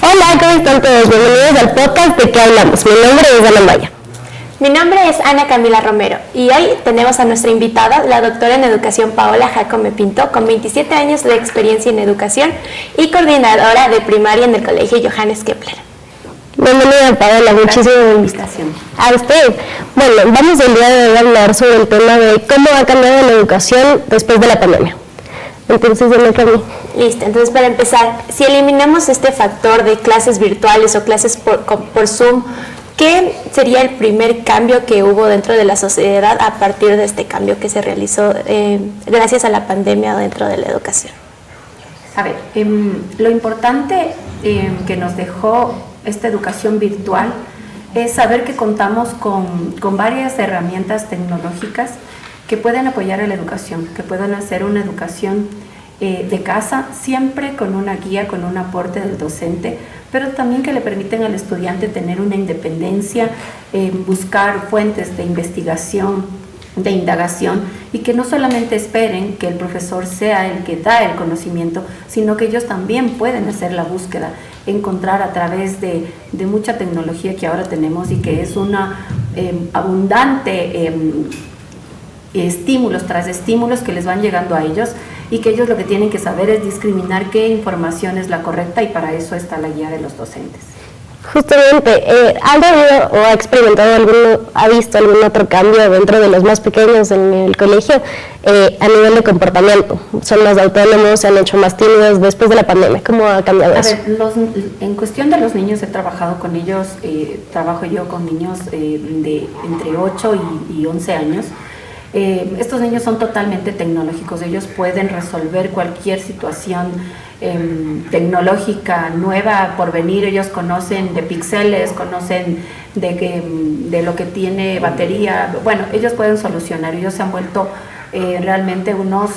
Hola, ¿cómo están todos? Bienvenidos al podcast de ¿Qué hablamos? Mi nombre es Ana Maya. Mi nombre es Ana Camila Romero y hoy tenemos a nuestra invitada, la doctora en educación Paola Jacome Pinto, con 27 años de experiencia en educación y coordinadora de primaria en el Colegio Johannes Kepler. Bienvenida, Paola, muchísimas gracias a usted. Bueno, vamos el día de hoy a hablar sobre el tema de cómo ha cambiado la educación después de la pandemia. Entonces, Listo, entonces para empezar, si eliminamos este factor de clases virtuales o clases por Zoom, ¿qué sería el primer cambio que hubo dentro de la sociedad a partir de este cambio que se realizó gracias a la pandemia dentro de la educación? A ver, lo importante que nos dejó esta educación virtual es saber que contamos con varias herramientas tecnológicas que pueden apoyar a la educación, que pueden hacer una educación de casa, siempre con una guía, con un aporte del docente, pero también que le permiten al estudiante tener una independencia, buscar fuentes de investigación, de indagación, y que no solamente esperen que el profesor sea el que da el conocimiento, sino que ellos también pueden hacer la búsqueda, encontrar a través de mucha tecnología que ahora tenemos y que es una abundante estímulos tras estímulos que les van llegando a ellos, y que ellos lo que tienen que saber es discriminar qué información es la correcta, y para eso está la guía de los docentes. Justamente, ¿ha visto algún otro cambio dentro de los más pequeños en el colegio a nivel de comportamiento? ¿Son más autónomos, se han hecho más tímidos después de la pandemia? ¿Cómo ha cambiado eso? A ver, en cuestión de los niños he trabajado con ellos, trabajo yo con niños de entre 8 y 11 años. Estos niños son totalmente tecnológicos, ellos pueden resolver cualquier situación tecnológica nueva por venir. Ellos conocen de píxeles, conocen de lo que tiene batería. Bueno, ellos pueden solucionar, ellos se han vuelto realmente unos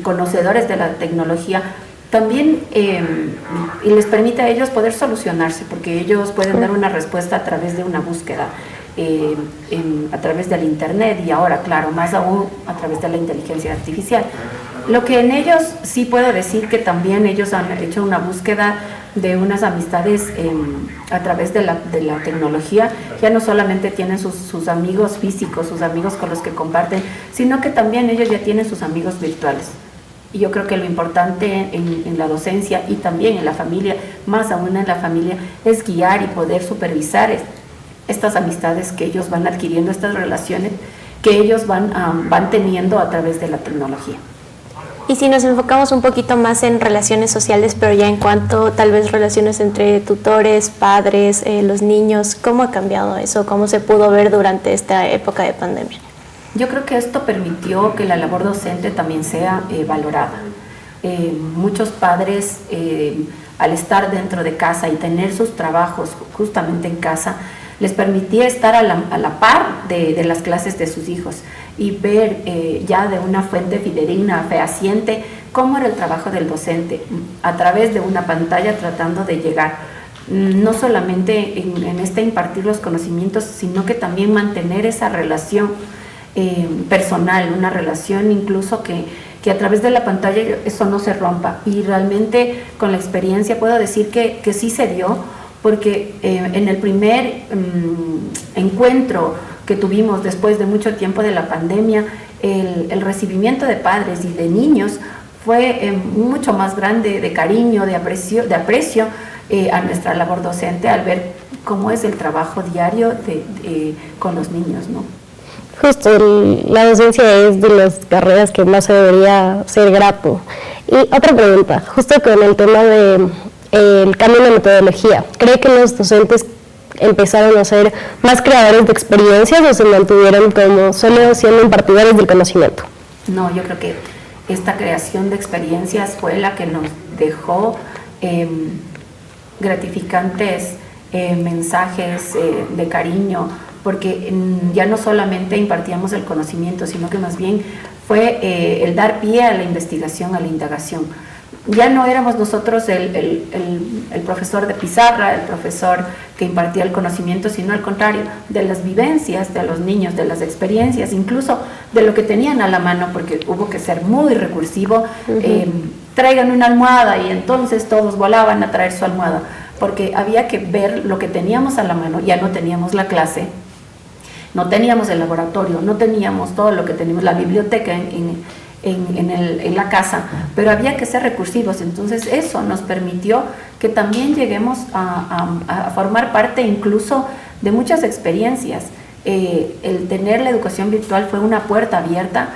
conocedores de la tecnología también, y les permite a ellos poder solucionarse, porque ellos pueden dar una respuesta a través de una búsqueda. A través del internet, y ahora, claro, más aún a través de la inteligencia artificial. Lo que en ellos sí puedo decir que también ellos han hecho una búsqueda de unas amistades a través de la tecnología. Ya no solamente tienen sus amigos físicos, sus amigos con los que comparten, sino que también ellos ya tienen sus amigos virtuales. Y yo creo que lo importante en la docencia y también en la familia, más aún en la familia, es guiar y poder supervisar estas amistades que ellos van adquiriendo, estas relaciones que ellos van teniendo a través de la tecnología. Y si nos enfocamos un poquito más en relaciones sociales, pero ya en cuanto tal vez relaciones entre tutores, padres, los niños, ¿cómo ha cambiado eso? ¿Cómo se pudo ver durante esta época de pandemia? Yo creo que esto permitió que la labor docente también sea valorada. Muchos padres, al estar dentro de casa y tener sus trabajos justamente en casa, les permitía estar a la par de las clases de sus hijos y ver ya de una fuente fidedigna, fehaciente, cómo era el trabajo del docente a través de una pantalla, tratando de llegar no solamente en impartir los conocimientos, sino que también mantener esa relación personal, una relación incluso que a través de la pantalla eso no se rompa. Y realmente con la experiencia puedo decir que sí se dio, porque en el primer encuentro que tuvimos después de mucho tiempo de la pandemia, el recibimiento de padres y de niños fue mucho más grande, de cariño, de aprecio a nuestra labor docente, al ver cómo es el trabajo diario con los niños, ¿no? Justo, la docencia es de las carreras que más se debería ser grato. Y otra pregunta, justo con el tema de el cambio de metodología, ¿cree que los docentes empezaron a ser más creadores de experiencias o se mantuvieron como solo siendo impartidores del conocimiento? No, yo creo que esta creación de experiencias fue la que nos dejó gratificantes mensajes de cariño, porque ya no solamente impartíamos el conocimiento, sino que más bien fue el dar pie a la investigación, a la indagación. Ya no éramos nosotros el profesor de pizarra, el profesor que impartía el conocimiento, sino al contrario, de las vivencias de los niños, de las experiencias, incluso de lo que tenían a la mano, porque hubo que ser muy recursivo. Traigan una almohada, y entonces todos volaban a traer su almohada. porque había que ver lo que teníamos a la mano. Ya no teníamos la clase, no teníamos el laboratorio, no teníamos todo lo que tenemos, la biblioteca en la casa, pero había que ser recursivos. Entonces eso nos permitió que también lleguemos a formar parte incluso de muchas experiencias. El tener la educación virtual fue una puerta abierta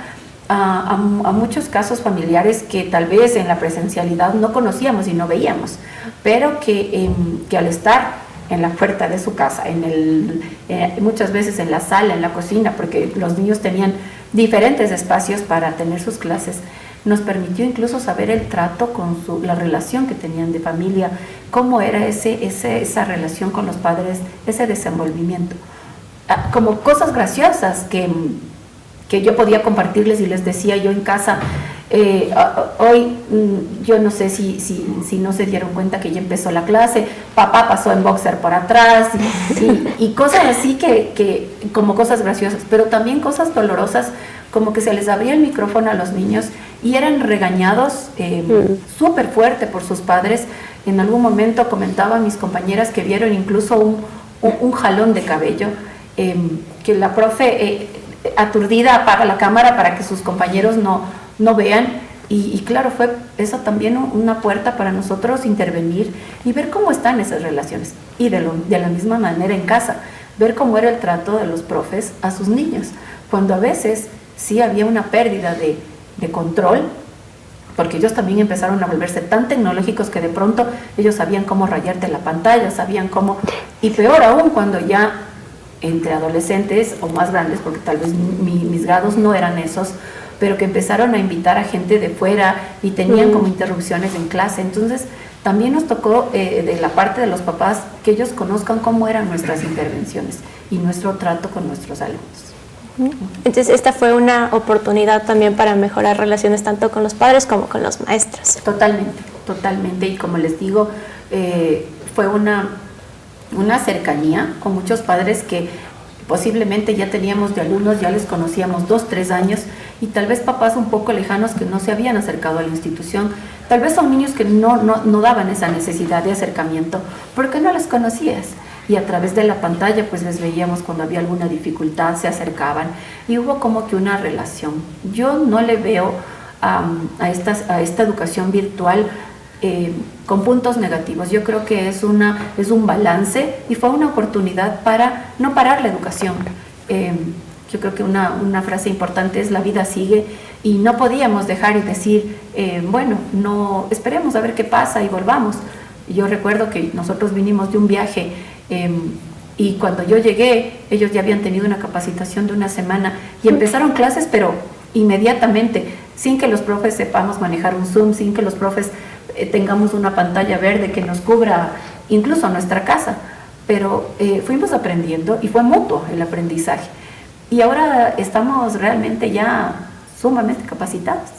a muchos casos familiares que tal vez en la presencialidad no conocíamos y no veíamos, pero que al estar en la puerta de su casa, muchas veces en la sala, en la cocina, porque los niños tenían diferentes espacios para tener sus clases, nos permitió incluso saber el trato con la relación que tenían de familia, cómo era esa relación con los padres, ese desenvolvimiento. Como cosas graciosas que yo podía compartirles y les decía yo en casa. Hoy yo no sé si no se dieron cuenta que ya empezó la clase, papá pasó en boxer por atrás y cosas así que como cosas graciosas, pero también cosas dolorosas, como que se les abría el micrófono a los niños y eran regañados súper fuerte por sus padres. En algún momento comentaban mis compañeras que vieron incluso un jalón de cabello, que la profe aturdida apaga la cámara para que sus compañeros no vean, y claro, fue eso también una puerta para nosotros intervenir y ver cómo están esas relaciones, y de la misma manera en casa, ver cómo era el trato de los profes a sus niños, cuando a veces sí había una pérdida de control, porque ellos también empezaron a volverse tan tecnológicos que de pronto ellos sabían cómo rayarte la pantalla, sabían cómo, y peor aún cuando ya entre adolescentes o más grandes, porque tal vez mis grados no eran esos, pero que empezaron a invitar a gente de fuera y tenían como interrupciones en clase. Entonces también nos tocó de la parte de los papás que ellos conozcan cómo eran nuestras intervenciones y nuestro trato con nuestros alumnos. Entonces esta fue una oportunidad también para mejorar relaciones tanto con los padres como con los maestros. Totalmente, y como les digo, fue una cercanía con muchos padres que posiblemente ya teníamos de alumnos, ya les conocíamos 2, 3 años, y tal vez papás un poco lejanos que no se habían acercado a la institución. Tal vez son niños que no daban esa necesidad de acercamiento porque no les conocías, y a través de la pantalla pues les veíamos cuando había alguna dificultad, se acercaban y hubo como que una relación. Yo no le veo a esta educación virtual con puntos negativos. Yo creo que es un balance y fue una oportunidad para no parar la educación. Yo creo que una frase importante es: la vida sigue, y no podíamos dejar y decir, bueno, no, esperemos a ver qué pasa y volvamos. Yo recuerdo que nosotros vinimos de un viaje y cuando yo llegué, ellos ya habían tenido una capacitación de una semana y empezaron clases, pero inmediatamente, sin que los profes sepamos manejar un Zoom, sin que los profes tengamos una pantalla verde que nos cubra incluso nuestra casa, pero fuimos aprendiendo y fue mutuo el aprendizaje, y ahora estamos realmente ya sumamente capacitados.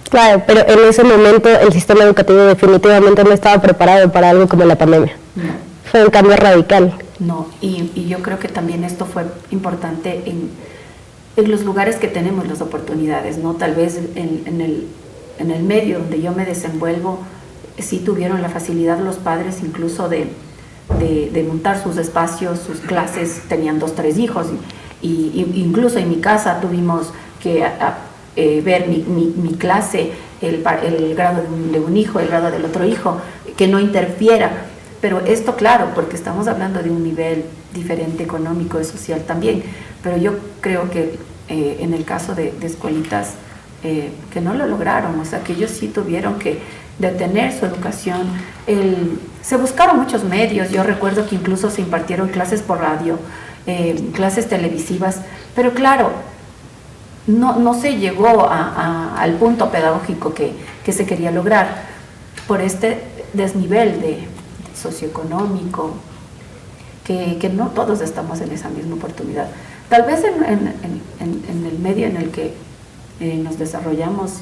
Claro, pero en ese momento el sistema educativo definitivamente no estaba preparado para algo como la pandemia. No. Fue un cambio radical. No, y yo creo que también esto fue importante en los lugares que tenemos las oportunidades, ¿no? Tal vez en el medio donde yo me desenvuelvo, sí tuvieron la facilidad los padres incluso de montar sus espacios, sus clases, tenían 2, 3 hijos, y incluso en mi casa tuvimos que ver mi clase, el grado de un hijo, el grado del otro hijo, que no interfiera. Pero esto, claro, porque estamos hablando de un nivel diferente económico y social también, pero yo creo que en el caso de escuelitas que no lo lograron, o sea, que ellos sí tuvieron que detener su educación, se buscaron muchos medios. Yo recuerdo que incluso se impartieron clases por radio, clases televisivas, pero claro, no se llegó al punto pedagógico que se quería lograr por este desnivel de socioeconómico, que no todos estamos en esa misma oportunidad. Tal vez en el medio en el que nos desarrollamos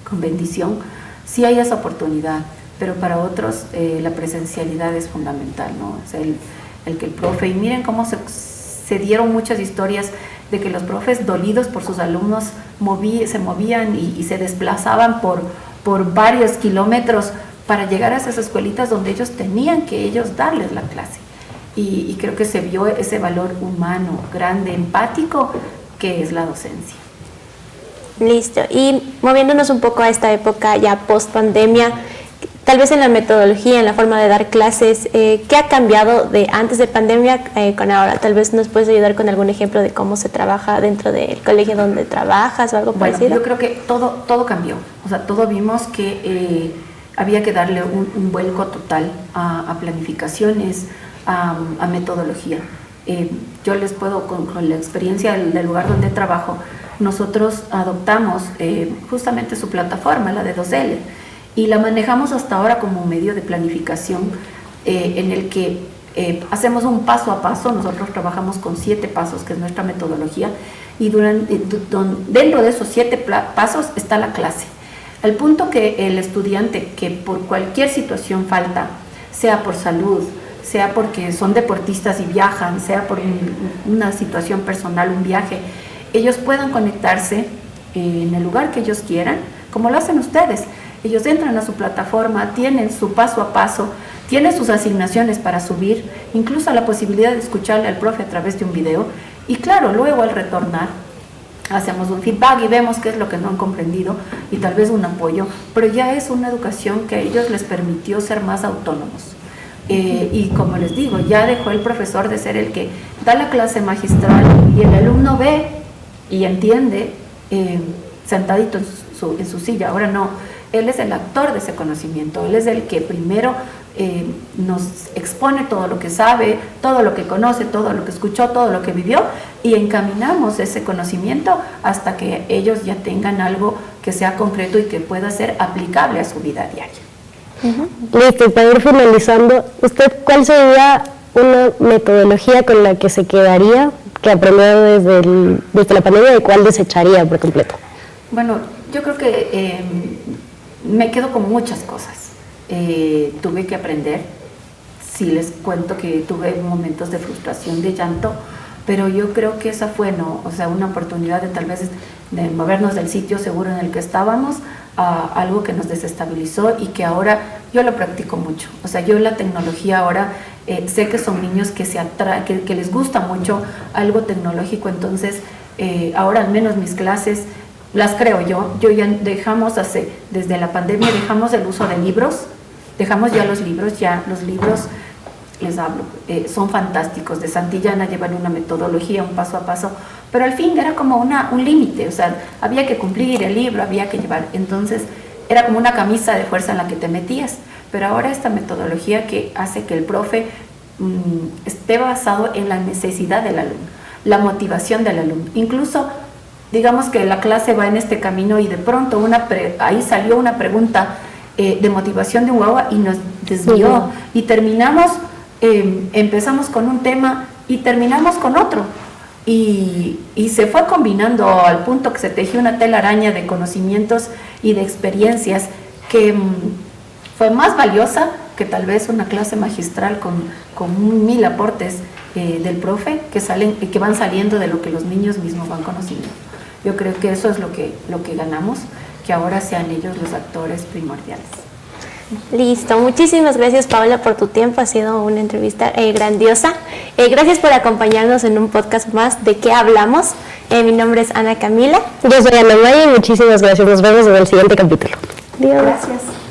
con bendición, sí hay esa oportunidad, pero para otros la presencialidad es fundamental, ¿no? O sea, el que el profe, y miren cómo se dieron muchas historias de que los profes dolidos por sus alumnos se movían y se desplazaban por varios kilómetros para llegar a esas escuelitas donde ellos tenían que ellos darles la clase. Y creo que se vio ese valor humano, grande, empático, que es la docencia. Listo. Y moviéndonos un poco a esta época ya post pandemia, tal vez en la metodología, en la forma de dar clases, ¿qué ha cambiado de antes de pandemia con ahora? Tal vez nos puedes ayudar con algún ejemplo de cómo se trabaja dentro del colegio donde trabajas o algo parecido. Yo creo que todo cambió. O sea, todo vimos que había que darle un vuelco total a planificaciones, a metodología. Yo les puedo, con la experiencia del lugar donde trabajo, nosotros adoptamos justamente su plataforma, la de 2L, y la manejamos hasta ahora como medio de planificación en el que hacemos un paso a paso. Nosotros trabajamos con 7 pasos, que es nuestra metodología, y dentro de esos 7 pasos está la clase. Al punto que el estudiante que por cualquier situación falta, sea por salud, sea porque son deportistas y viajan, sea por una situación personal, un viaje, ellos puedan conectarse en el lugar que ellos quieran, como lo hacen ustedes. Ellos entran a su plataforma, tienen su paso a paso, tienen sus asignaciones para subir, incluso la posibilidad de escucharle al profe a través de un video. Y claro, luego al retornar, hacemos un feedback y vemos qué es lo que no han comprendido y tal vez un apoyo, pero ya es una educación que a ellos les permitió ser más autónomos. Y como les digo, ya dejó el profesor de ser el que da la clase magistral y el alumno ve y entiende sentadito en su silla. Ahora no, él es el actor de ese conocimiento, él es el que primero nos expone todo lo que sabe, todo lo que conoce, todo lo que escuchó, todo lo que vivió, y encaminamos ese conocimiento hasta que ellos ya tengan algo que sea concreto y que pueda ser aplicable a su vida diaria. Listo, y para ir finalizando, ¿usted cuál sería una metodología con la que se quedaría, que aprendió desde la pandemia, y cuál desecharía por completo? Bueno, yo creo que me quedo con muchas cosas. Tuve que aprender, sí les cuento que tuve momentos de frustración, de llanto, pero yo creo que esa fue una oportunidad de tal vez de movernos del sitio seguro en el que estábamos a algo que nos desestabilizó y que ahora yo lo practico mucho. O sea, yo la tecnología ahora sé que son niños que les gusta mucho algo tecnológico, entonces ahora al menos mis clases las creo yo ya dejamos desde la pandemia dejamos el uso de libros, dejamos ya los libros les hablo, son fantásticos, de Santillana llevan una metodología, un paso a paso, pero al fin era como un límite, o sea, había que cumplir el libro, había que llevar, entonces era como una camisa de fuerza en la que te metías, pero ahora esta metodología que hace que el profe esté basado en la necesidad del alumno, la motivación del alumno, incluso digamos que la clase va en este camino y de pronto ahí salió una pregunta de motivación de un guagua y nos desvió y terminamos, empezamos con un tema y terminamos con otro y se fue combinando al punto que se tejió una telaraña de conocimientos y de experiencias que fue más valiosa que tal vez una clase magistral con 1000 aportes del profe que van saliendo de lo que los niños mismos van conociendo. Yo creo que eso es lo que ganamos, que ahora sean ellos los actores primordiales. Listo, muchísimas gracias Paola por tu tiempo, ha sido una entrevista grandiosa. Gracias por acompañarnos en un podcast más de ¿Qué hablamos? Mi nombre es Ana Camila. Yo soy Ana Maya y muchísimas gracias, nos vemos en el siguiente capítulo. Adiós. Gracias.